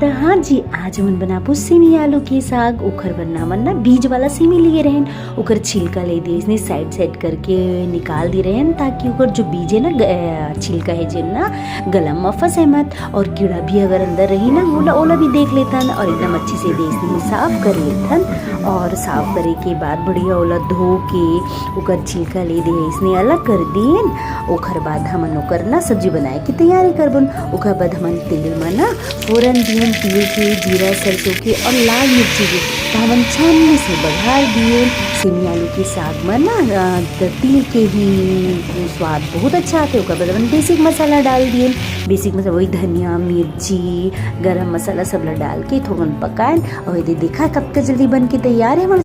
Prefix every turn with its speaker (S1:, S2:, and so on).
S1: तो हाँ जी, आज हमन बनाबो सेमी आलू के साग। ओखर बर हमन ना बीज वाला सेमी लिए रहेन, ओकर छिलका ले दिए इसने साइड साइड करके निकाल दिए रहेन, ताकि ओकर जो बीज है ना छिलका है जेन ना गला में फंसे मत, और कीड़ा भी अगर अंदर रही ना ओला भी देख लेथन, और एकदम अच्छे से देख साफ कर लेथन। और साफ करे के बाद बढ़िया ओला धो के ओकर छिलका ले दिए इसने अलग कर दिए। ओकर बाद हमन ओकर ना सब्जी बनाए की तैयारी करबन। ओकर बाद हमन तेल में ना फोरन दिए, तिल के, जीरा, सरसों के और लाल मिर्ची के, तो हमन छानने से बघार दिए। सेमी आलू के साग में ना तिल के ही स्वाद बहुत अच्छा आते। ओकर बाद हमन बेसिक मसाला डाल दिए, बेसिक मसाला वही धनिया, मिर्ची, गरम मसाला सब ला डाल के थोड़ा पकाए, और देखा कब तक जल्दी बन के तैयार है।